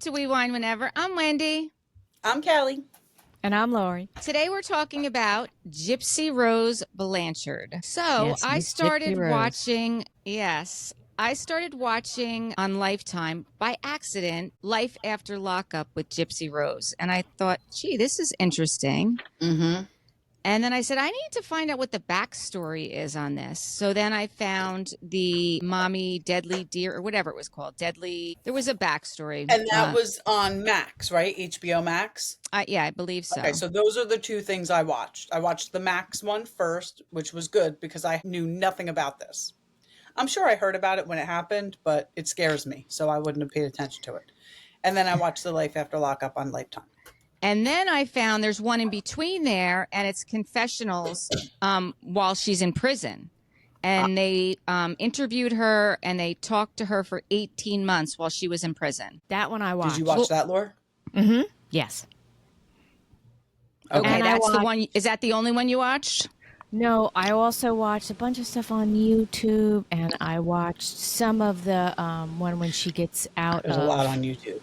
to We Wine Whenever. I'm Wendy. I'm Kelly. And I'm Lori. Today we're talking about Gypsy Rose Blanchard. So Yes, I Miss started Gypsy Rose. watching, I started watching on Lifetime by accident, Life After Lockup with Gypsy Rose. And I thought, gee, this is interesting. Mm-hmm. And then I said, I need to find out what the backstory is on this. So then I found the Mommy Deadly Deer, or whatever it was called. There was a backstory. And that was on Max, right? HBO Max? Yeah, I believe so. Okay, so those are the two things I watched. I watched the Max one first, which was good because I knew nothing about this. I'm sure I heard about it when it happened, but it scares me, so I wouldn't have paid attention to it. And then I watched the Life After Lockup on Lifetime. And then I found there's one in between there, and it's confessionals while she's in prison. And they interviewed her, and they talked to her for 18 months while she was in prison. That one I watched. Did you watch that, Laura? Mm-hmm. Yes. Okay, And that's the one. Is that the only one you watched? No, I also watched a bunch of stuff on YouTube, and I watched some of the one when she gets out. There's a lot on YouTube.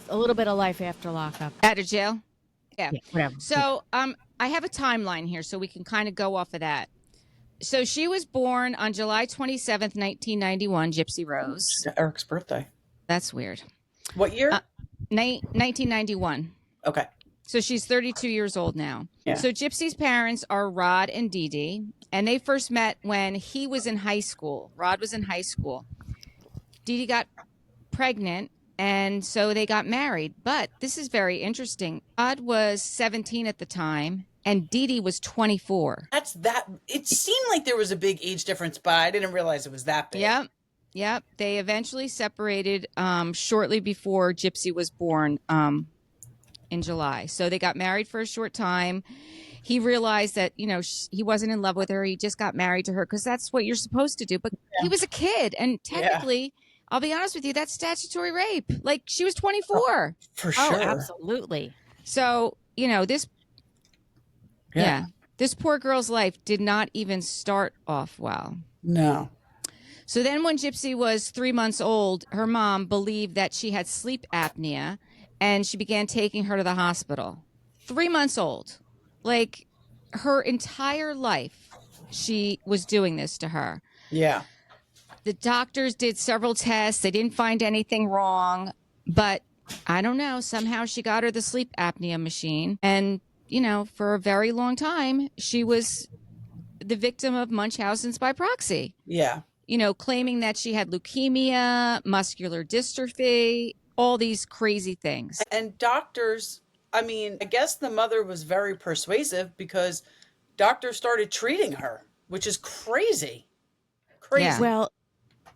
A little bit of Life After Lockup. Out of jail? Yeah. Whatever. So I have a timeline here, so we can kind of go off of that. So she was born on July 27th, 1991, Gypsy Rose. Eric's birthday. That's weird. What year? 1991. Okay. So she's 32 years old now. Yeah. So Gypsy's parents are Rod and Dee Dee, and they first met when he was in high school. Rod was in high school. Dee Dee got pregnant, and so they got married. But this is very interesting. Rod was 17 at the time, and Dee Dee was 24. It seemed like there was a big age difference, but I didn't realize it was that big. Yep. They eventually separated shortly before Gypsy was born in July. So they got married for a short time. He realized that, he wasn't in love with her. He just got married to her because that's what you're supposed to do. But he was a kid, and technically, I'll be honest with you, that's statutory rape. Like, she was 24. For sure. Oh, absolutely. So, this poor girl's life did not even start off well. No. So then when Gypsy was 3 months old, her mom believed that she had sleep apnea, and she began taking her to the hospital. 3 months old. Like, her entire life, she was doing this to her. Yeah. The doctors did several tests. They didn't find anything wrong. But I don't know. Somehow she got her the sleep apnea machine. And, for a very long time, she was the victim of Munchausen's by proxy. Yeah. Claiming that she had leukemia, muscular dystrophy, all these crazy things. And doctors, I guess the mother was very persuasive because doctors started treating her, which is crazy. Crazy. Yeah. Well,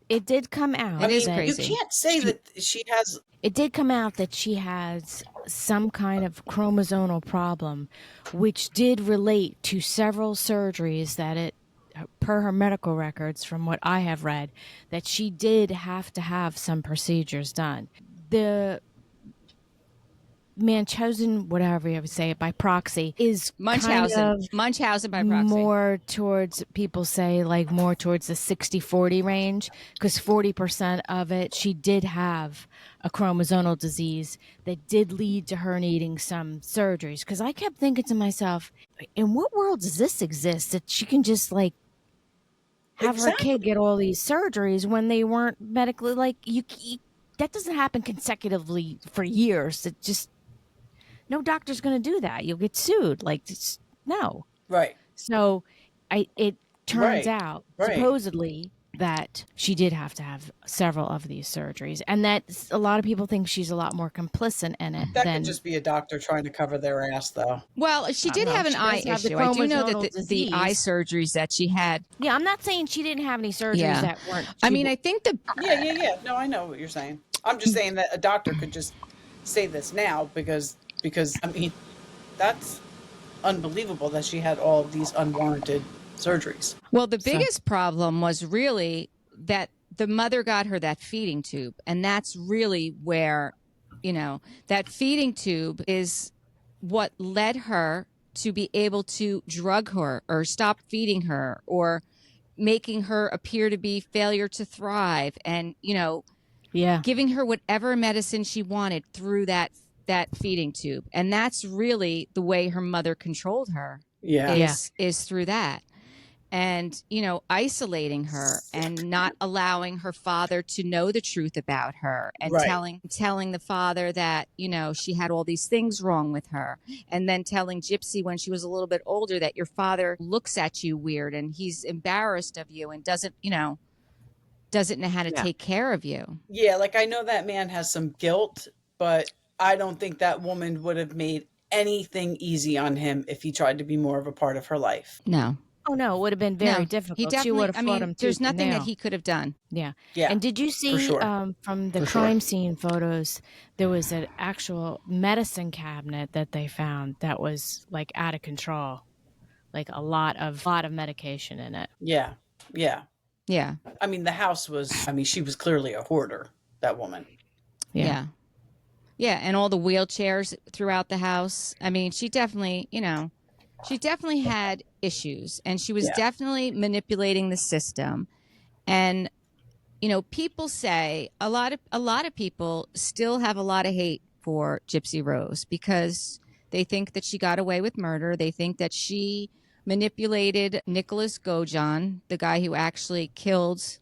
it did come out. It is crazy. You can't say that she has... It did come out that she has some kind of chromosomal problem, which did relate to several surgeries that per her medical records, from what I have read, that she did have to have some procedures done. The Munchausen, whatever you would say it, by proxy is Munchausen by proxy. More towards, people say, like more towards the 60-40 range, because 40% of it, she did have a chromosomal disease that did lead to her needing some surgeries. Because I kept thinking to myself, in what world does this exist that she can just have her kid get all these surgeries when they weren't medically, that doesn't happen consecutively for years. It just, no doctor's going to do that. You'll get sued. No. Right. So it turns out, supposedly, that she did have to have several of these surgeries. And that a lot of people think she's a lot more complicit in it. That could just be a doctor trying to cover their ass, though. Well, she did have an eye issue. I do know that the eye surgeries that she had. Yeah, I'm not saying she didn't have any surgeries that weren't. I think the... Yeah. No, I know what you're saying. I'm just saying that a doctor could just say this now because that's unbelievable that she had all of these unwarranted surgeries. Well, the biggest problem was really that the mother got her that feeding tube. And that's really where, that feeding tube is what led her to be able to drug her or stop feeding her or making her appear to be failure to thrive. And, Yeah. giving her whatever medicine she wanted through that feeding tube. And that's really the way her mother controlled her. Yeah. Is through that. And, isolating her and not allowing her father to know the truth about her, and Right. telling the father that, she had all these things wrong with her. And then telling Gypsy when she was a little bit older that your father looks at you weird and he's embarrassed of you and doesn't know how to take care of you. Yeah, like I know that man has some guilt, but I don't think that woman would have made anything easy on him if he tried to be more of a part of her life. No. Oh no, it would have been very No, difficult. he She definitely, would have fought him there's tooth and nothing that nail. he could have done. Yeah. Yeah. And did you see sure. from the For sure. crime scene photos, there was an actual medicine cabinet that they found that was like out of control, like a lot of medication in it. Yeah. Yeah. Yeah. I mean, the house was, she was clearly a hoarder, that woman. Yeah. Yeah. And all the wheelchairs throughout the house. I mean, she definitely, she definitely had issues, and she was definitely manipulating the system. And, people say a lot of people still have a lot of hate for Gypsy Rose because they think that she got away with murder. They think that she manipulated Nicholas Gojan, the guy who actually killed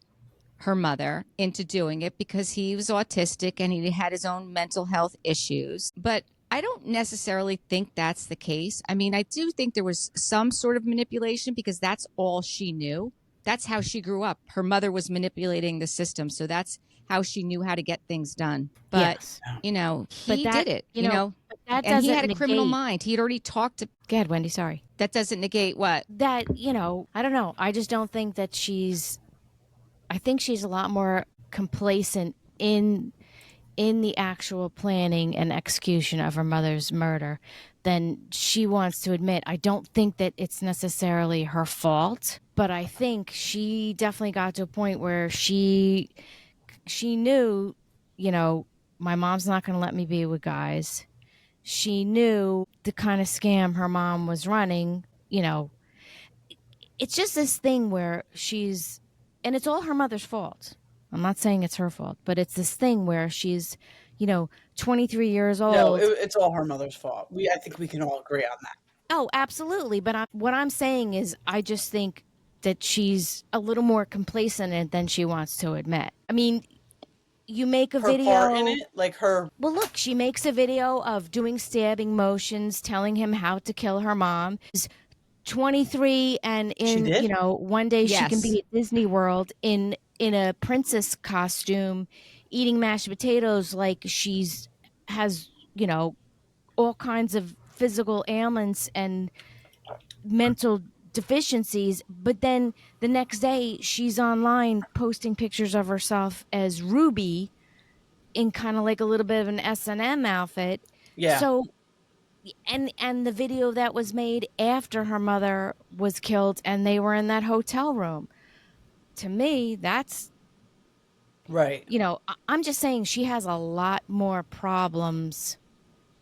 her mother, into doing it because he was autistic and he had his own mental health issues. But I don't necessarily think that's the case. I mean, I do think there was some sort of manipulation because that's all she knew. That's how she grew up. Her mother was manipulating the system. So that's how she knew how to get things done. But, Yes. he But that- did it, but that and he doesn't had a criminal negate- mind. He had already talked to. Go ahead, Wendy. Sorry. That doesn't negate what? That, I don't know. I just don't think that I think she's a lot more complacent in the actual planning and execution of her mother's murder than she wants to admit. I don't think that it's necessarily her fault, but I think she definitely got to a point where she knew, my mom's not going to let me be with guys. She knew the kind of scam her mom was running. It's just this thing where and it's all her mother's fault. I'm not saying it's her fault, but it's this thing where she's, 23 years old. No, it's all her mother's fault. I think we can all agree on that. Oh, absolutely. But what I'm saying is I just think that she's a little more complacent than she wants to admit. I mean, you make a Her video. part in it, like her. Well, look, she makes a video of doing stabbing motions, telling him how to kill her mom. She's 23 and one day she can be at Disney World in a princess costume eating mashed potatoes like has all kinds of physical ailments and mental deficiencies, but then the next day she's online posting pictures of herself as Ruby in kind of like a little bit of an S&M outfit. Yeah. So and the video that was made after her mother was killed and they were in that hotel room. To me, that's right. I'm just saying she has a lot more problems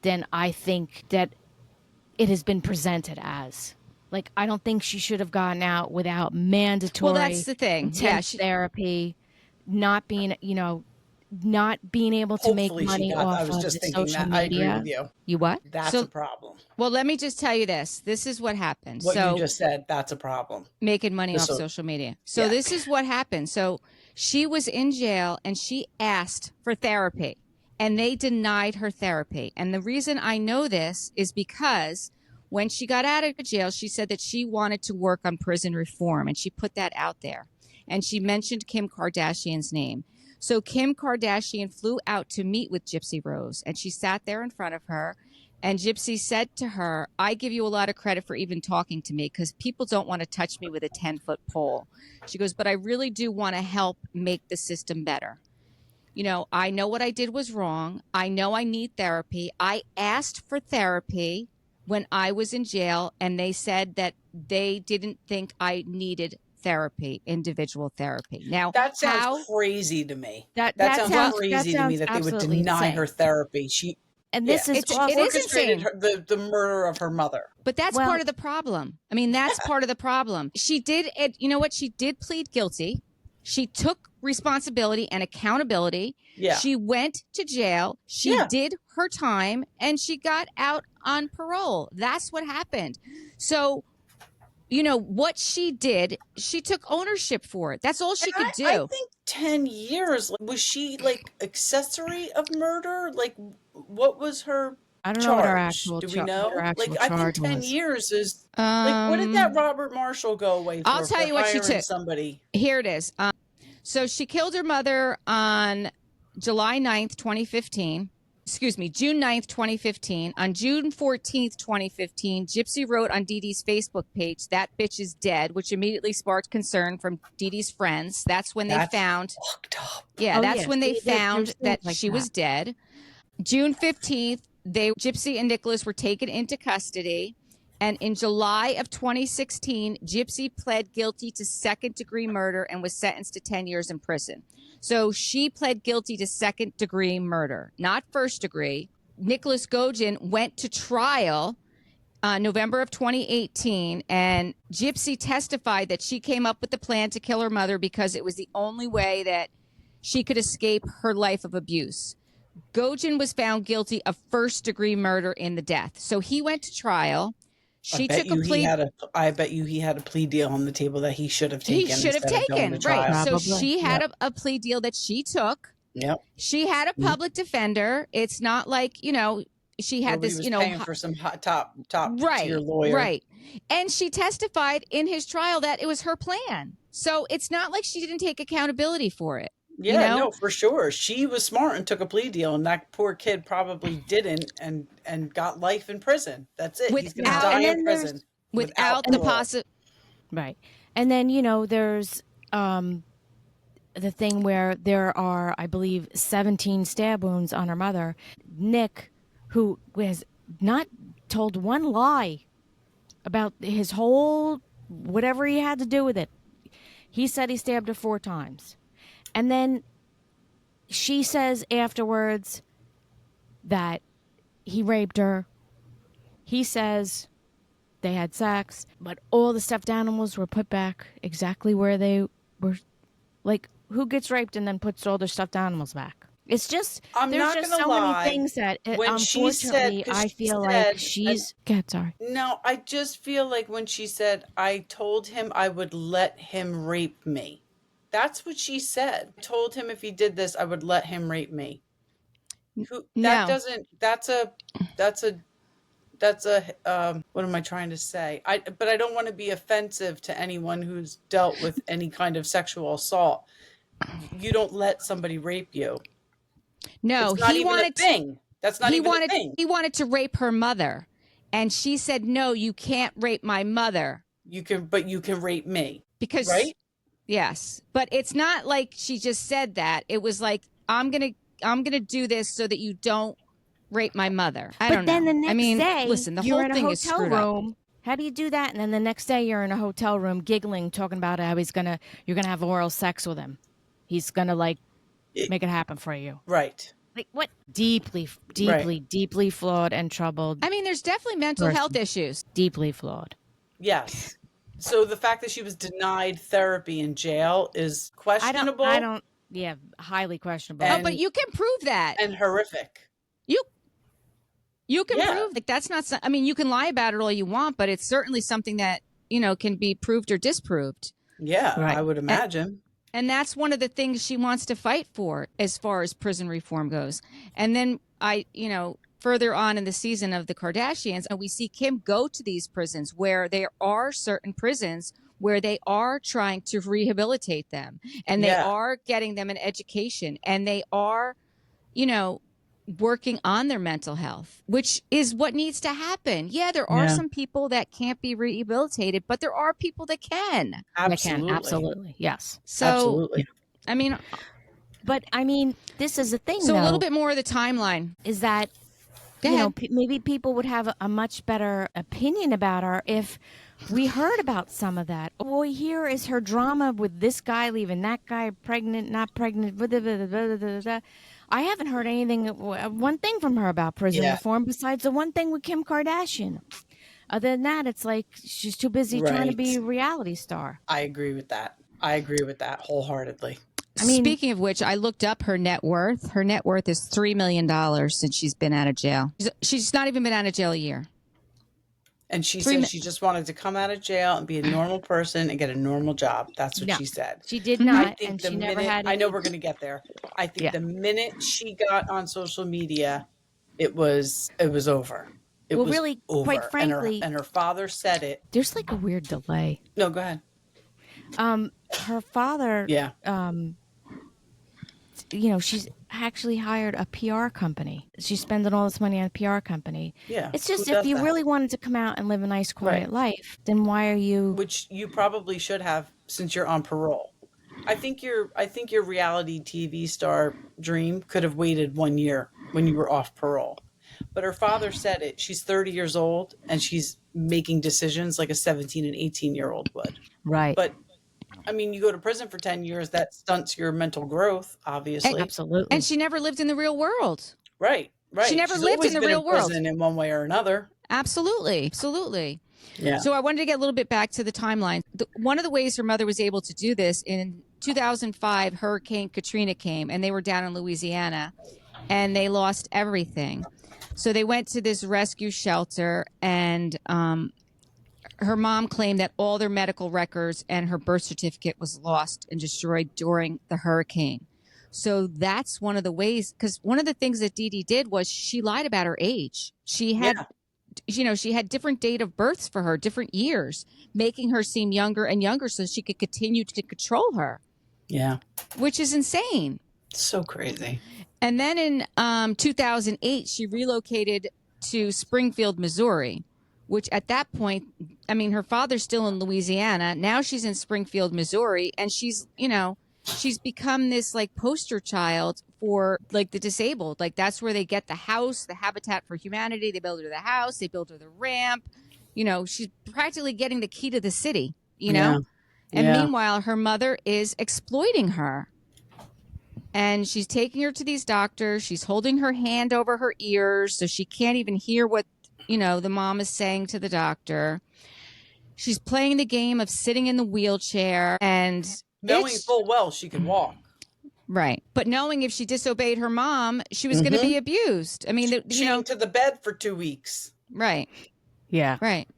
than I think that it has been presented as. Like, I don't think she should have gotten out without mandatory that's the thing. intense therapy, not being able to make Hopefully money I off was of just the thinking social that. media. I agree with you. You what? That's a problem. Well, let me just tell you this. This is what happened. What you just said, that's a problem. Making money off social media. So this is what happened. So she was in jail and she asked for therapy and they denied her therapy. And the reason I know this is because when she got out of jail, she said that she wanted to work on prison reform, and she put that out there. And she mentioned Kim Kardashian's name. So Kim Kardashian flew out to meet with Gypsy Rose, and she sat there in front of her. And Gypsy said to her, I give you a lot of credit for even talking to me because people don't want to touch me with a 10-foot pole. She goes, but I really do want to help make the system better. I know what I did was wrong. I know I need therapy. I asked for therapy when I was in jail, and they said that they didn't think I needed therapy, individual therapy. Now, that sounds crazy to me. That sounds crazy to me that they would deny her therapy. And this is it is insane. The murder of her mother. But that's part of the problem. I mean, that's part of the problem. She did, you know what? She did plead guilty. She took responsibility and accountability. Yeah. She went to jail. She Yeah. did her time and she got out on parole. That's what happened. So, you know, what she did, she took ownership for it. That's all she could do. I think 10 years. Was she like accessory of murder? Like, what was her I don't charge? know what her actual Do we know? Like, I think charge 10 was. years is like, what did that Robert Marshall go away for? I'll tell you what she hiring took. Somebody. Here it is. So she killed her mother on July 9th, 2015. Excuse me, June 9th, 2015. On June 14th, 2015, Gypsy wrote on Dee Dee's Facebook page, "That bitch is dead," which immediately sparked concern from Dee Dee's friends. That's when they found. Fucked up. Yeah, Oh, that's yes. when they found that like she that. was dead. June 15th, Gypsy and Nicholas were taken into custody. And in July of 2016, Gypsy pled guilty to second-degree murder and was sentenced to 10 years in prison. So she pled guilty to second-degree murder, not first-degree. Nicholas Gogin went to trial November of 2018, and Gypsy testified that she came up with the plan to kill her mother because it was the only way that she could escape her life of abuse. Gogin was found guilty of first-degree murder in the death. So he went to trial. She took a plea. I bet you he had a plea deal on the table that he should have taken. He should have taken, right. Probably. So she had a plea deal that she took. Yep. She had a public defender. It's not like, you know, she had Nobody this, was you know, paying for some top right, tier lawyer. right. And she testified in his trial that it was her plan. So it's not like she didn't take accountability for it. Yeah, you know? no, for sure. She was smart and took a plea deal, and that poor kid probably didn't and got life in prison. That's it. He's going to die in prison. Without the possibility. Right. And then, you know, there's the thing where there are, I believe, 17 stab wounds on her mother. Nick, who has not told one lie about his whole, whatever he had to do with it, he said he stabbed her 4 times. And then she says afterwards that he raped her. He says they had sex, but all the stuffed animals were put back exactly where they were. Like, who gets raped and then puts all their stuffed animals back? It's just, there's just so many things that, unfortunately, I feel like she's... sorry. No, I just feel like when she said, I told him I would let him rape me. That's what she said. I told him if he did this, I would let him rape me. That's a what am I trying to say? But I don't want to be offensive to anyone who's dealt with any kind of sexual assault. You don't let somebody rape you. No, he wanted a thing. That's not even a thing. He wanted to rape her mother, and she said, "No, you can't rape my mother. But you can rape me." Because right? Yes, but it's not like she just said that. It was like, I'm gonna do this so that you don't rape my mother. I don't know. But then the next day, listen, the you're whole in a thing is hotel screwed room. up. How do you do that? And then the next day, you're in a hotel room giggling, talking about how you're gonna have oral sex with him. He's gonna make it happen for you. Right. Like what? Deeply flawed and troubled. I mean, there's definitely mental health issues. Deeply flawed. Yes. So the fact that she was denied therapy in jail is questionable. I don't. Yeah, highly questionable. But you can prove that. And horrific. You can prove like that's not. I mean, you can lie about it all you want, but it's certainly something that can be proved or disproved. Yeah, right. I would imagine. And that's one of the things she wants to fight for as far as prison reform goes. And then further on in the season of the Kardashians, we see Kim go to these prisons where there are certain prisons where they are trying to rehabilitate them and they are getting them an education and they are, working on their mental health, which is what needs to happen. Yeah, there are some people that can't be rehabilitated, but there are people that can. Absolutely. Absolutely. Yes. So, absolutely. But this is the thing. So though, a little bit more of the timeline is that maybe people would have a much better opinion about her if we heard about some of that. All we hear is her drama with this guy leaving that guy pregnant, not pregnant. Blah, blah, blah, blah, blah, blah. I haven't heard one thing from her about prison reform besides the one thing with Kim Kardashian. Other than that, it's like she's too busy trying to be a reality star. I agree with that. I agree with that wholeheartedly. I mean, Speaking of which, I looked up her net worth. Her net worth is $3 million since she's been out of jail. She's not even been out of jail a year. And she Three said mi- she just wanted to come out of jail and be a normal person and get a normal job. That's what No. she said. she did I not, think and the she never minute, had I know any- we're going to get there. I think Yeah. the minute she got on social media, it was over. It Well, was really, over. quite And frankly- her father said it. There's like a weird delay. No, go ahead. Her father, Yeah. She's actually hired a PR company. She's spending all this money on a PR company. Yeah. It's just, Who if does you that? really wanted to come out and live a nice, quiet Right. life, then why are you? Which you probably should have since you're on parole. I think your reality TV star dream could have waited 1 year when you were off parole. But her father said it. She's 30 years old and she's making decisions like a 17 and 18-year-old would. Right. But I mean, you go to prison for 10 years, that stunts your mental growth, obviously. Absolutely. And she never lived in the real world. Right. She never She's lived always in the been real world. prison in one way or another. Absolutely. Yeah. So I wanted to get a little bit back to the timeline. One of the ways her mother was able to do this, in 2005, Hurricane Katrina came, and they were down in Louisiana, and they lost everything. So they went to this rescue shelter, and her mom claimed that all their medical records and her birth certificate was lost and destroyed during the hurricane. So that's one of the ways, because one of the things that Dee Dee did was she lied about her age. She had, she had different date of births for her, different years, making her seem younger and younger so she could continue to control her. Yeah. Which is insane. So crazy. And then in 2008, she relocated to Springfield, Missouri, which at that point, I mean, her father's still in Louisiana. Now she's in Springfield, Missouri, and she's become this like poster child for like the disabled. Like that's where they get the house, the Habitat for Humanity. They build her the house, they build her the ramp. She's practically getting the key to the city, Yeah. And Yeah. meanwhile, her mother is exploiting her. And she's taking her to these doctors. She's holding her hand over her ears so she can't even hear what, the mom is saying to the doctor. She's playing the game of sitting in the wheelchair and Knowing full well she could walk. Right. But knowing if she disobeyed her mom, she was going to be abused. I mean, Chained to the bed for 2 weeks. Right. Yeah. Right.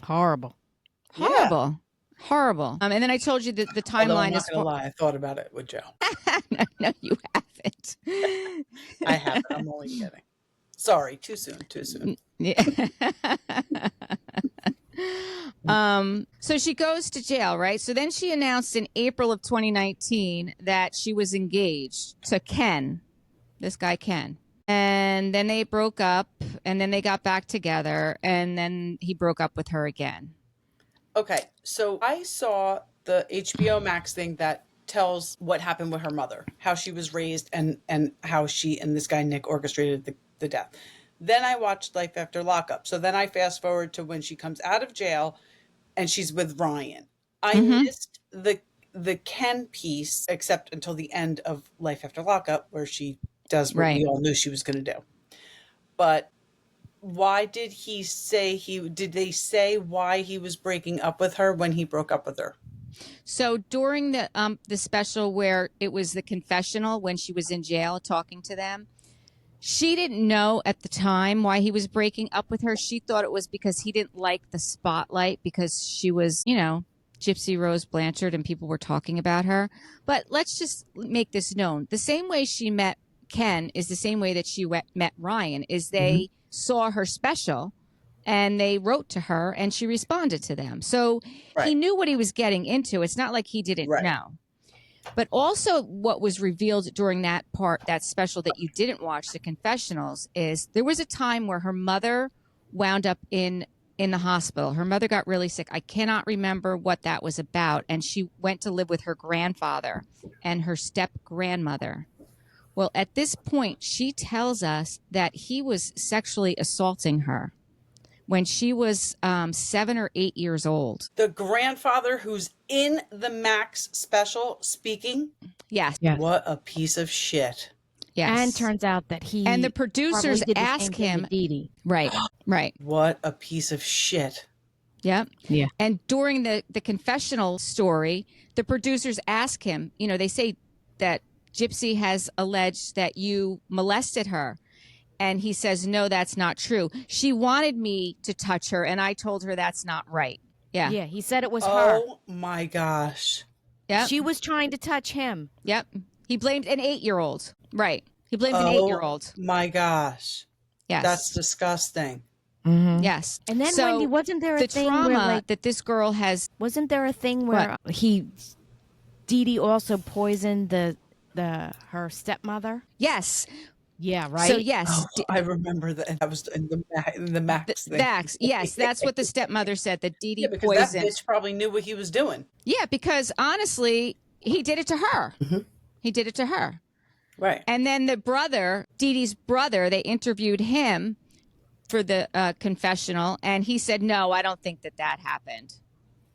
Horrible. Horrible. Horrible. And then I told you that the Although I'm timeline not is gonna lie, I thought about it with Joe. No, you haven't. I haven't. I'm only kidding. Sorry, too soon. Yeah. So she goes to jail, right? So then she announced in April of 2019 that she was engaged to Ken, this guy Ken. And then they broke up, and then they got back together, and then he broke up with her again. Okay, so I saw the HBO Max thing that tells what happened with her mother, how she was raised, and how she and this guy Nick orchestrated the death. Then I watched Life After Lockup. So then I fast forward to when she comes out of jail and she's with Ryan. I missed the Ken piece, except until the end of Life After Lockup, where she does what we all knew she was going to do. But why did he say did they say why he was breaking up with her when he broke up with her? So during the special where it was the confessional when she was in jail talking to them, she didn't know at the time why he was breaking up with her. She thought it was because he didn't like the spotlight because she was, Gypsy Rose Blanchard and people were talking about her. But let's just make this known. The same way she met Ken is the same way that she met Ryan, is they saw her special and they wrote to her and she responded to them. So he knew what he was getting into. It's not like he didn't know. But also what was revealed during that special that you didn't watch, the confessionals, is there was a time where her mother wound up in the hospital. Her mother got really sick. I cannot remember what that was about. And she went to live with her grandfather and her step-grandmother. Well, at this point, she tells us that he was sexually assaulting her when she was 7 or 8 years old. The grandfather who's in the Max special speaking? Yes. What a piece of shit. Yes. And turns out that he and the producers probably did the ask same thing him. with Dee Dee. Right. What a piece of shit. Yep. Yeah. And during the confessional story, the producers ask him, they say that Gypsy has alleged that you molested her. And he says, no, that's not true. She wanted me to touch her, and I told her that's not right. Yeah. Yeah, he said it was her. Oh my gosh. Yep. She was trying to touch him. Yep. He blamed an 8-year-old. Right. He blamed an 8-year-old. My gosh. Yes. That's disgusting. Mm-hmm. Yes. And then, so Wendy, wasn't there a the thing trauma where, like, that this girl has? wasn't there a thing where Dee Dee also poisoned her stepmother? Yes. Yeah, right. So yes, Oh, I remember that. That was in the Max thing. Max. Yes, that's what the stepmother said. That Dee Dee because poisoned. that bitch probably knew what he was doing. Yeah, because honestly, he did it to her. Mm-hmm. He did it to her. Right. And then the brother, Dee Dee's brother, they interviewed him for the confessional, and he said, "No, I don't think that happened.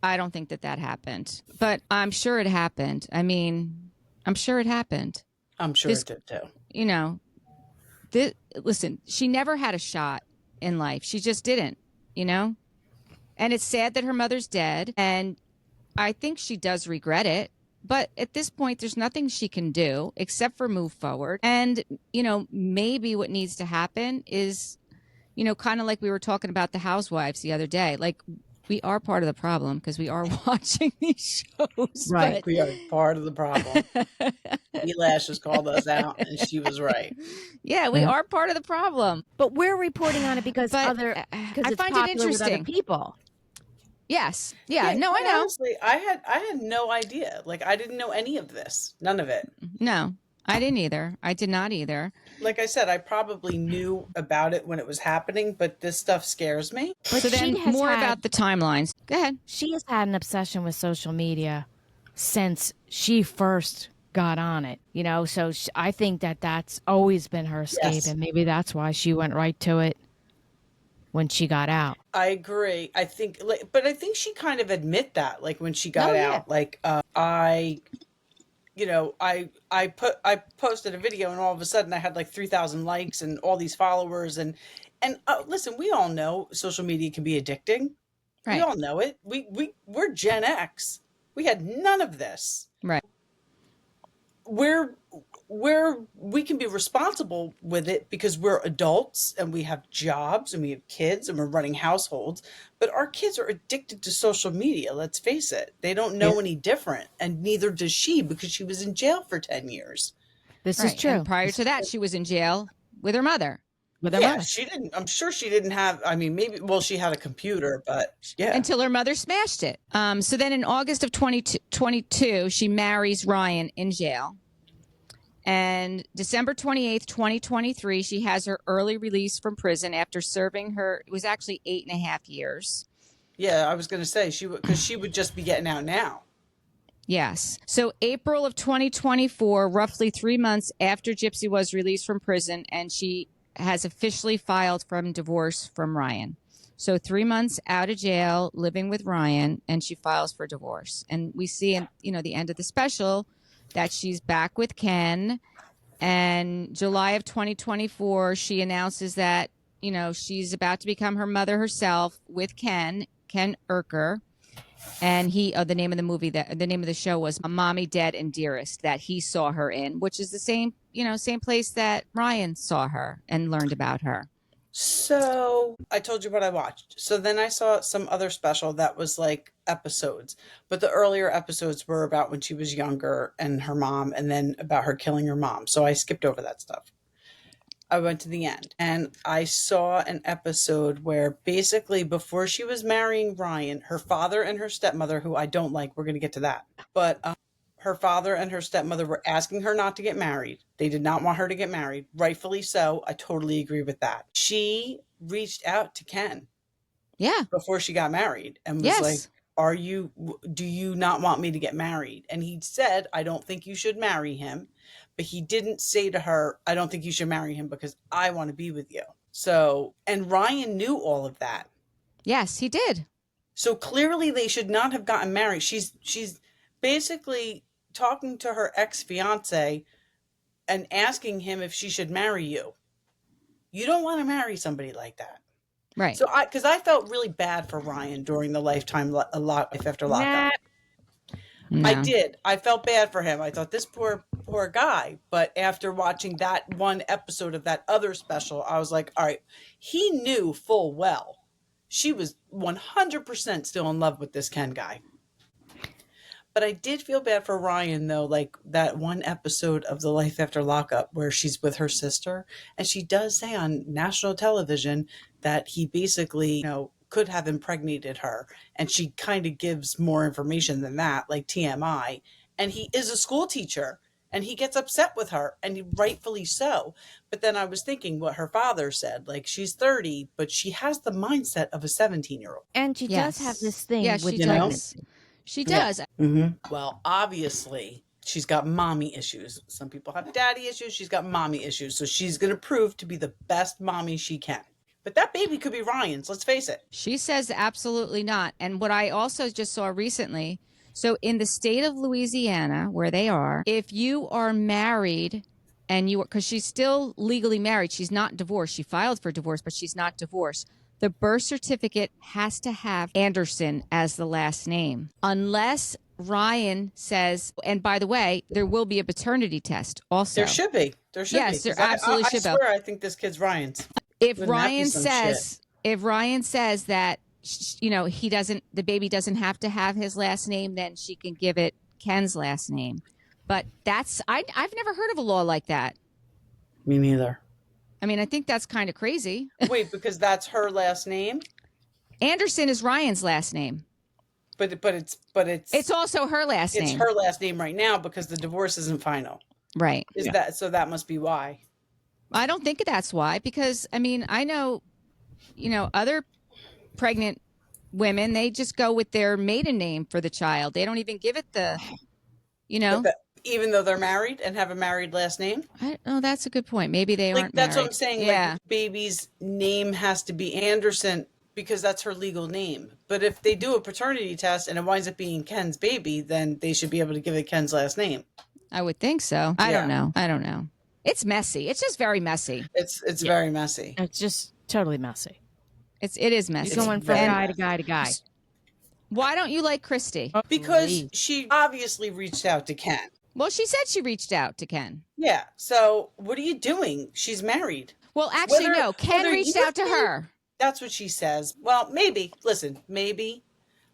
I don't think that happened, but I'm sure it happened. I mean, I'm sure it happened. I'm sure it did too. Listen, she never had a shot in life. She just didn't, And it's sad that her mother's dead. And I think she does regret it. But at this point, there's nothing she can do except for move forward. And, maybe what needs to happen is, kind of like we were talking about the housewives the other day. Like, we are part of the problem because we are watching these shows. Right. We are part of the problem. Lashes called us out, and she was right. Yeah, we are part of the problem. But we're reporting on it because I it's find popular it interesting. with other people. Yes. Yeah. No, I quite know. Honestly, I had no idea. Like, I didn't know any of this. None of it. No, I didn't either. I did not either. Like I said, I probably knew about it when it was happening, but this stuff scares me. But so then more about the timelines. Go ahead. She has had an obsession with social media since she first got on it, so I think that's always been her escape. Yes. And maybe that's why she went right to it when she got out. I agree. I think, but I think she kind of admit that, like when she got out, like I posted a video, and all of a sudden I had like 3,000 likes and all these followers, and listen, we all know social media can be addicting. Right. We all know it. We're Gen X. We had none of this. Right. We can be responsible with it because we're adults and we have jobs and we have kids and we're running households, but our kids are addicted to social media. Let's face it. They don't know any different, and neither does she, because she was in jail for 10 years. This is true. And prior to that, she was in jail with her mother. She didn't. I'm sure she didn't have. I mean, maybe. Well, she had a computer, but until her mother smashed it. So then, in August of 2022, she marries Ryan in jail, and December 28th, 2023, she has her early release from prison after serving her. It was actually 8.5 years. Yeah, I was going to say because she would just be getting out now. Yes. So April of 2024, roughly 3 months after Gypsy was released from prison, and she has officially filed for divorce from Ryan. So 3 months out of jail, living with Ryan, and she files for divorce. And we see in the end of the special that she's back with Ken. And July of 2024, she announces that she's about to become her mother herself with Ken Urker. And the name of the movie, the name of the show was Mommy, Dead, and Dearest, that he saw her in, which is the same place that Ryan saw her and learned about her. So I told you what I watched. So then I saw some other special that was like episodes, but the earlier episodes were about when she was younger and her mom, and then about her killing her mom. So I skipped over that stuff. I went to the end, and I saw an episode where basically before she was marrying Ryan, her father and her stepmother, who I don't like, we're going to get to that, but her father and her stepmother were asking her not to get married. They did not want her to get married. Rightfully so. I totally agree with that. She reached out to Ken. Yeah. Before she got married, and was like, do you not want me to get married? And he said, I don't think you should marry him. But he didn't say to her, I don't think you should marry him because I want to be with you. So, and Ryan knew all of that. Yes, he did. So clearly they should not have gotten married. She's basically talking to her ex-fiance and asking him if she should marry you. You don't want to marry somebody like that. Right. So because I felt really bad for Ryan during the Lifetime Life After Lockup. No. I did. I felt bad for him. I thought this poor guy. But after watching that one episode of that other special, I was like, all right, he knew full well she was 100% still in love with this Ken guy. But I did feel bad for Ryan, though, like that one episode of the Life After Lockup where she's with her sister. And she does say on national television that he basically, could have impregnated her. And she kind of gives more information than that, like TMI. And he is a school teacher. And he gets upset with her, and rightfully so. But then I was thinking what her father said. Like, she's 30, but she has the mindset of a 17-year-old. And she does have this thing with she pregnancy. does. She does. Well, obviously, she's got mommy issues. Some people have daddy issues. She's got mommy issues. So she's going to prove to be the best mommy she can. But that baby could be Ryan's. Let's face it. She says absolutely not. And what I also just saw recently, so in the state of Louisiana, where they are, if you are married and because she's still legally married, she's not divorced. She filed for divorce, but she's not divorced. The birth certificate has to have Anderson as the last name. Unless Ryan says, and by the way, there will be a paternity test also. There should be. Yes, there absolutely should be. I swear I think this kid's Ryan's. If Ryan says that, the baby doesn't have to have his last name, then she can give it Ken's last name. But I've never heard of a law like that. Me neither. I mean, I think that's kind of crazy. Wait, because that's her last name? Anderson is Ryan's last name. But it's also her last name. It's her last name right now because the divorce isn't final. Right. So that must be why. I don't think that's why, because I mean, I know, other pregnant women, they just go with their maiden name for the child. They don't even give it Even though they're married and have a married last name? That's a good point. Maybe they aren't That's married. what I'm saying. Yeah. Like, the baby's name has to be Anderson because that's her legal name. But if they do a paternity test and it winds up being Ken's baby, then they should be able to give it Ken's last name. I would think so. I don't know. It's messy. It's just very messy. It's very messy. It's just totally messy. It is messy. You're going from guy to guy to guy. Why don't you like Christy? Because she obviously reached out to Ken. Well, she said she reached out to Ken. Yeah. So what are you doing? She's married. Well, actually, no. Ken reached out to her. That's what she says. Well, maybe. Listen, maybe.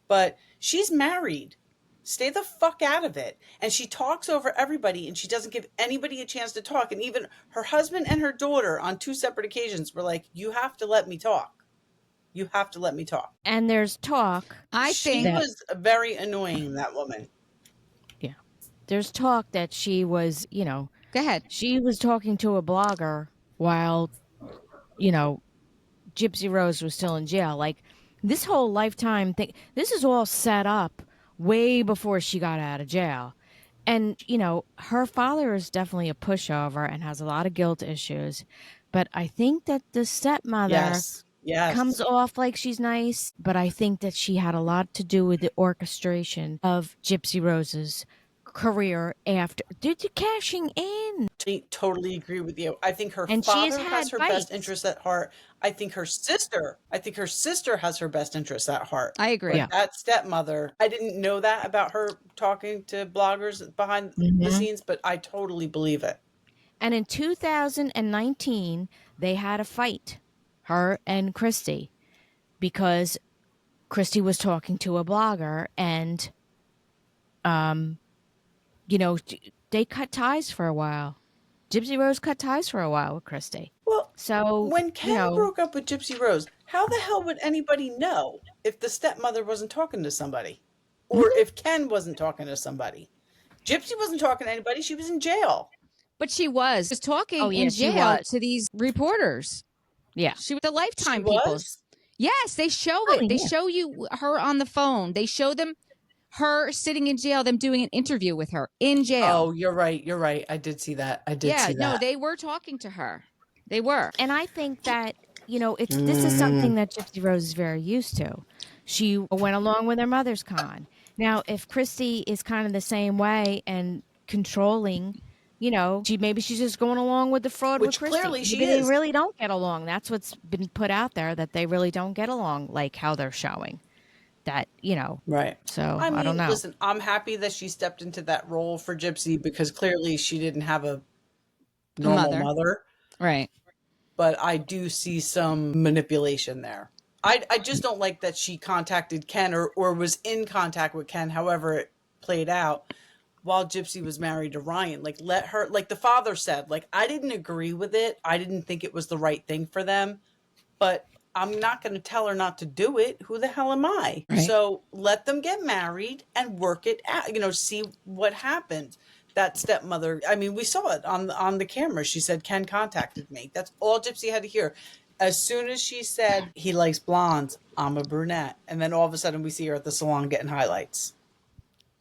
But she's married. Stay the fuck out of it. And she talks over everybody, and she doesn't give anybody a chance to talk. And even her husband and her daughter on 2 separate occasions were like, you have to let me talk. You have to let me talk. And there's talk. She was very annoying, that woman. Yeah. There's talk that she was, Go ahead. She was talking to a blogger while, Gypsy Rose was still in jail. Like, this whole Lifetime thing, this is all set up way before she got out of jail. And, her father is definitely a pushover and has a lot of guilt issues. But I think that the stepmother comes off like she's nice. But I think that she had a lot to do with the orchestration of Gypsy Rose's career after cashing in. I totally agree with you. I think her father has her best interests at heart. I think her sister has her best interests at heart. I agree. But that stepmother, I didn't know that about her talking to bloggers behind the scenes, but I totally believe it. And in 2019, they had a fight, her and Christy, because Christy was talking to a blogger and, they cut ties for a while. Gypsy Rose cut ties for a while with Christy. Well, so when Ken broke up with Gypsy Rose, how the hell would anybody know if the stepmother wasn't talking to somebody? Or if Ken wasn't talking to somebody? Gypsy wasn't talking to anybody. She was in jail. But she was talking in jail to these reporters. Yeah. She was the Lifetime people. Yes, they show it. They show you her on the phone. They show them her sitting in jail, them doing an interview with her in jail. Oh, you're right. I did see that. See that. No, they were talking to her. They were. And I think that, this is something that Gypsy Rose is very used to. She went along with her mother's con. Now, if Christy is kind of the same way and controlling, maybe she's just going along with the fraud Which with Christy. clearly she Maybe they is. really don't get along. That's what's been put out there, that they really don't get along, like how they're showing that, Right. So I mean, don't know. listen, I'm happy that she stepped into that role for Gypsy because clearly she didn't have a normal mother. Right. But I do see some manipulation there. I just don't like that she contacted Ken or was in contact with Ken, however it played out, while Gypsy was married to Ryan. Like, let her, like the father said, like, I didn't agree with it. I didn't think it was the right thing for them, but I'm not going to tell her not to do it. Who the hell am I? Right. So let them get married and work it out, see what happens. That stepmother, I mean, we saw it on the camera. She said, Ken contacted me. That's all Gypsy had to hear. As soon as she said, he likes blondes, I'm a brunette. And then all of a sudden we see her at the salon getting highlights.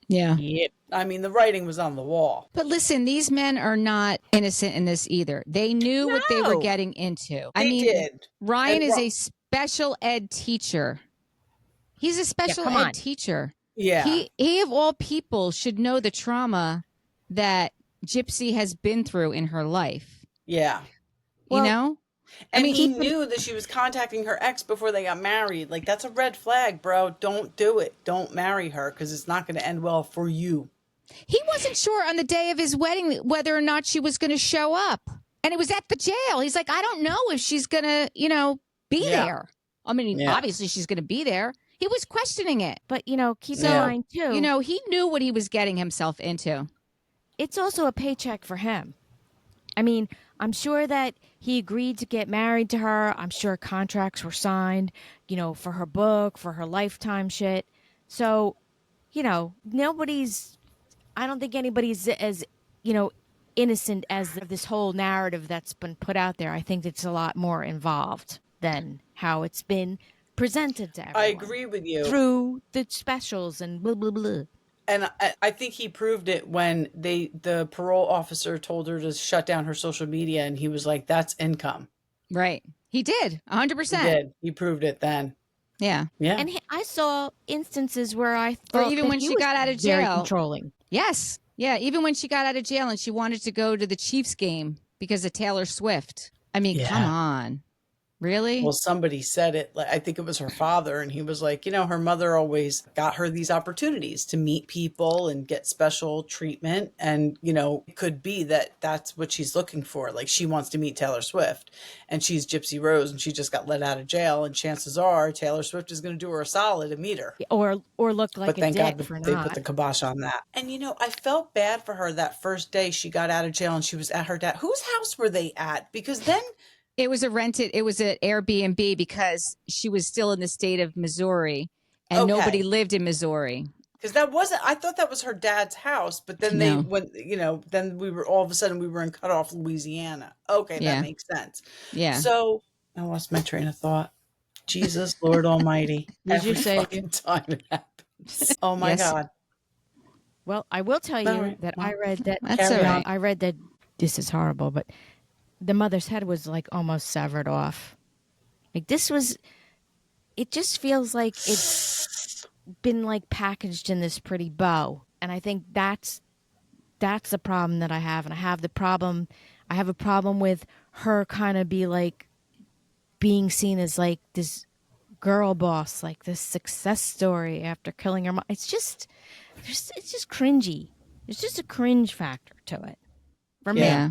Yeah. Yep. I mean, the writing was on the wall. But listen, these men are not innocent in this either. They knew what they were No. getting into. They did. Ryan And is a special ed teacher. He's a special ed teacher. Yeah. He of all people should know the trauma that Gypsy has been through in her life. Yeah. You know? And he knew that she was contacting her ex before they got married. Like, that's a red flag, bro. Don't do it. Don't marry her because it's not going to end well for you. He wasn't sure on the day of his wedding whether or not she was going to show up. And it was at the jail. He's like, I don't know if she's going to, be there. I mean, obviously she's going to be there. He was questioning it. But, keep in mind, too. He knew what he was getting himself into. It's also a paycheck for him. I mean, I'm sure that he agreed to get married to her. I'm sure contracts were signed, for her book, for her lifetime shit. So, I don't think anybody's as, innocent as this whole narrative that's been put out there. I think it's a lot more involved than how it's been presented to everyone. I agree with you. Through the specials and blah, blah, blah. And I think he proved it when the parole officer told her to shut down her social media, and he was like, that's income. Right. He did. 100%. He did. He proved it then. Yeah. Yeah. And I saw instances where I thought, or even when she got out of very jail, controlling. Yes. Yeah. Even when she got out of jail and she wanted to go to the Chiefs game because of Taylor Swift. I mean, come on. Really? Well, somebody said it. I think it was her father. And he was like, her mother always got her these opportunities to meet people and get special treatment. And, it could be that that's what she's looking for. Like, she wants to meet Taylor Swift and she's Gypsy Rose and she just got let out of jail. And chances are Taylor Swift is going to do her a solid and meet her. Or look like but a thank dick God for they not. put the kibosh on that. And, I felt bad for her that first day she got out of jail and she was at her dad. Whose house were they at? Because then... It was an Airbnb because she was still in the state of Missouri and nobody lived in Missouri. Because I thought that was her dad's house, but then then we were, all of a sudden we were in Cutoff, Louisiana. Okay, that makes sense. Yeah. So I lost my train of thought. Jesus, Lord Almighty. Did you say time it happens? Oh my God. Well, I will tell you that I read that. That's all right. I read that this is horrible, but the mother's head was like almost severed off. Like it just feels like it's been like packaged in this pretty bow. And I think that's the problem that I have. And I have a problem with her kind of being seen as like this girl boss, like this success story after killing her mom. It's just cringy. It's just a cringe factor to it for me. Yeah.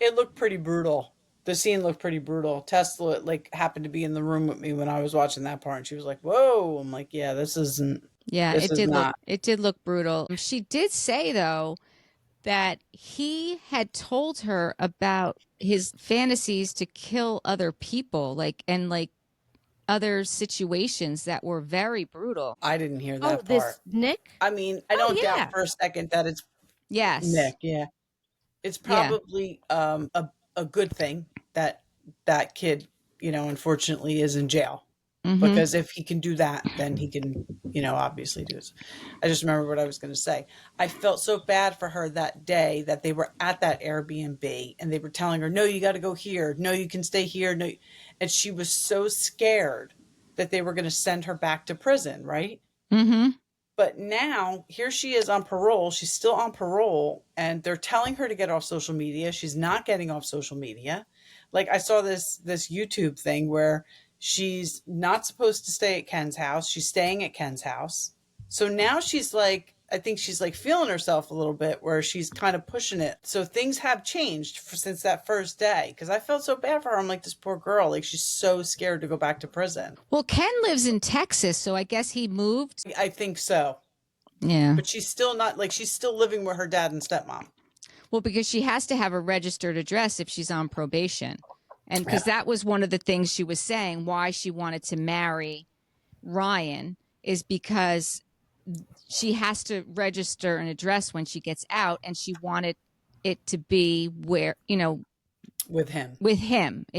It looked pretty brutal. The scene looked pretty brutal. Tesla happened to be in the room with me when I was watching that part, and she was like, "Whoa!" I'm like, "Yeah, this isn't." Yeah, it did look brutal. She did say though that he had told her about his fantasies to kill other people, and other situations that were very brutal. I didn't hear that part. This Nick? I mean, I don't doubt for a second that it's Nick. Yeah. It's probably a good thing that kid, unfortunately is in jail. Mm-hmm. Because if he can do that, then he can, obviously do this. I just remember what I was going to say. I felt so bad for her that day that they were at that Airbnb and they were telling her, no, you got to go here. No, you can stay here. No. And she was so scared that they were going to send her back to prison, right? Mm-hmm. But now here she is on parole. She's still on parole, and they're telling her to get off social media. She's not getting off social media. Like I saw this YouTube thing where she's not supposed to stay at Ken's house. She's staying at Ken's house. So now she's like, I think she's like feeling herself a little bit where she's kind of pushing it. So things have changed since that first day, because I felt so bad for her. I'm like, this poor girl, like she's so scared to go back to prison. Well, Ken lives in Texas, so I guess he moved. I think so. Yeah. But she's still not, like, she's still living with her dad and stepmom. Well, because she has to have a registered address if she's on probation. And because that was one of the things she was saying, why she wanted to marry Ryan is because she has to register an address when she gets out, and she wanted it to be where, you know, With him.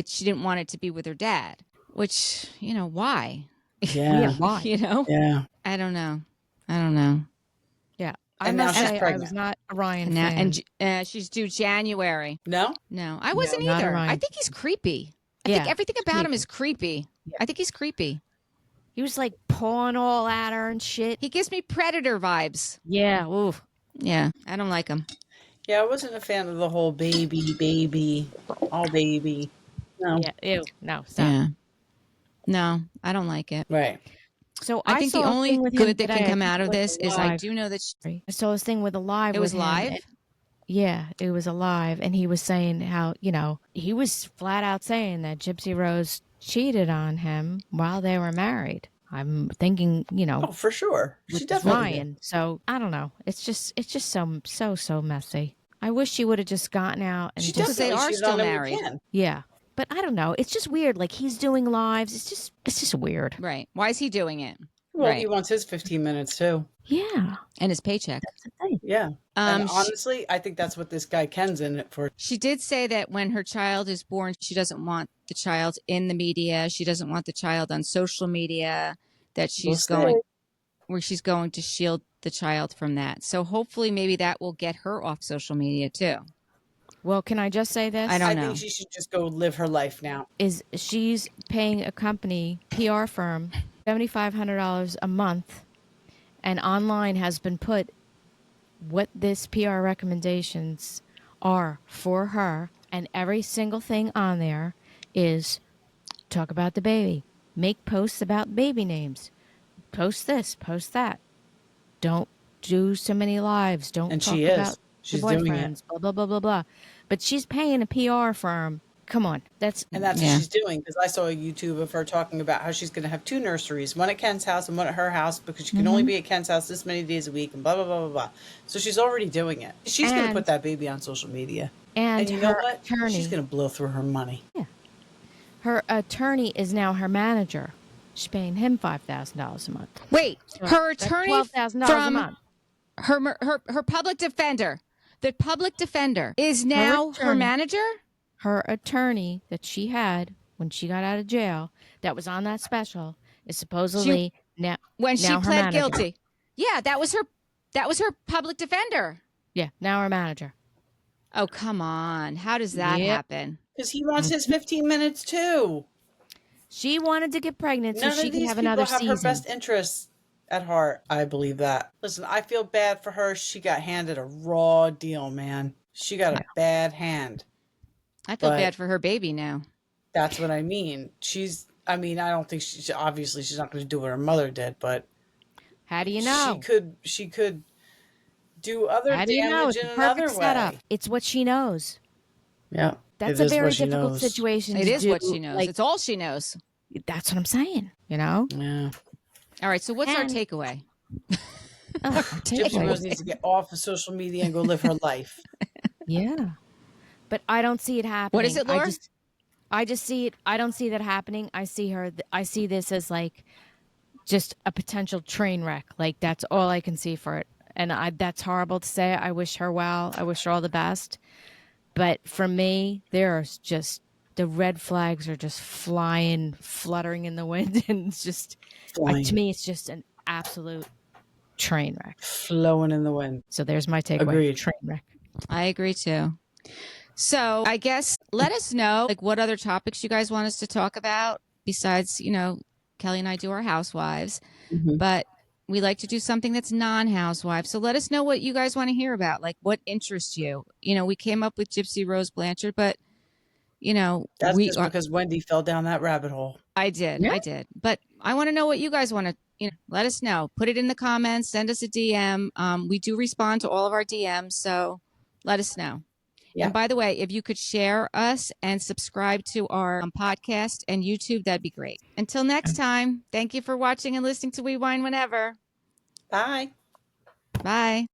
She didn't want it to be with her dad, which, you know, why? Yeah. Why? You know? Yeah. I don't know. Yeah. I And now must she's say I pregnant. was not a Ryan And, now, fan. and she's due January. No? No, I wasn't not a either. Ryan. I think he's creepy. I Yeah, think everything about him creepy. is creepy. Yeah. I think he's creepy. He was like pawing all at her and shit. He gives me Predator vibes. Yeah. Ooh. Yeah, I don't like him. Yeah, I wasn't a fan of the whole baby, all baby. No. Yeah. Ew. No. Stop. Yeah. No, I don't like it. Right. So I think the saw a only thing with him good that today. can come I out think of it this was is I live. do know that I saw this thing with a live. it was with him, live. and- yeah, it was a live, and he was saying how, you know, he was flat out saying that Gypsy Rose cheated on him while they were married. I'm thinking, you know, Oh, for sure. She with definitely did. Ryan. So I don't know. It's just so messy. I wish she would have just gotten out and She just they definitely are cheated still on him with married. Ken. yeah. But I don't know. It's just weird. Like he's doing lives. It's just weird. Right. Why is he doing it? Well, Right. he wants his 15 minutes too. Yeah. And his paycheck. That's the thing. Yeah. And She, honestly, I think that's what this guy Ken's in it for. she did say that when her child is born, she doesn't want the child in the media. She doesn't want the child on social media. That she's going to shield the child from that. So hopefully, maybe that will get her off social media too. Well, can I just say this? I don't I know. think she should just go live her life now. Is she's paying a company PR firm $7,500 a month, and online has been put what this PR recommendations are for her, and every single thing on there is talk about the baby, make posts about baby names, post this, post that, don't do so many lives, don't And talk she is. about She's the doing it. boyfriends, blah blah blah blah blah. But she's paying a PR firm. Come on, that's And that's Yeah. what she's doing, because I saw a YouTube of her talking about how she's going to have two nurseries, one at Ken's house and one at her house, because she can only be at Ken's house this many days a week and blah, blah, blah, blah, blah. So she's already doing it. She's going to And- put that baby on social media. and And you know her what? attorney. She's going to blow through her money. Her attorney is now her manager. She's paying him $5,000 a month. Wait, So her that's attorney $12,000 a from month. her public defender. The public defender is now her attorney. manager. Her attorney that she had when she got out of jail, that was on that special, is supposedly now When she now her pled manager. guilty. Yeah, that was her public defender. Yeah, now her manager. Oh, come on. How does that Yep. happen? Because he wants his 15 minutes too. She wanted to get pregnant so None she of can these have people another have season. her best interests at heart. I believe that. Listen, I feel bad for her. She got handed a raw deal, man. She got a bad hand. I feel But- bad for her baby now. That's what I mean. I don't think obviously she's not going to do what her mother did, but How do you know? she could do other How do you know? damage It's in a another perfect setup. way. It's what she knows. Yeah. That's it a is very what she difficult knows. situation It to is do. what she knows. Like, It's all she knows. that's what I'm saying, you know? Yeah. All right, so what's our And- takeaway? Gypsy Rose needs to get off of social media and go live her life. Yeah. But I don't see it happening. What is it, Laura? I just see it. I don't see that happening. I see this as like just a potential train wreck. Like that's all I can see for it. And that's horrible to say. I wish her well. I wish her all the best. But for me, there's just the red flags are just flying, fluttering in the wind. And it's just, Flying. to me, it's just an absolute train wreck. Flowing in the wind. So there's my takeaway. Agreed. Train wreck. I agree too. So I guess let us know like what other topics you guys want us to talk about besides, Kelly and I do our housewives. Mhm. But We like to do something that's non-housewife. So let us know what you guys want to hear about, like what interests you. You know, we came up with Gypsy Rose Blanchard, but you know, That's just because Wendy fell down that rabbit hole. I did. But I want to know what you guys want to, let us know. Put it in the comments, send us a DM. We do respond to all of our DMs, so let us know. Yeah. And by the way, if you could share us and subscribe to our podcast and YouTube, that'd be great. Until next time, thank you for watching and listening to We Wine Whenever. Bye. Bye.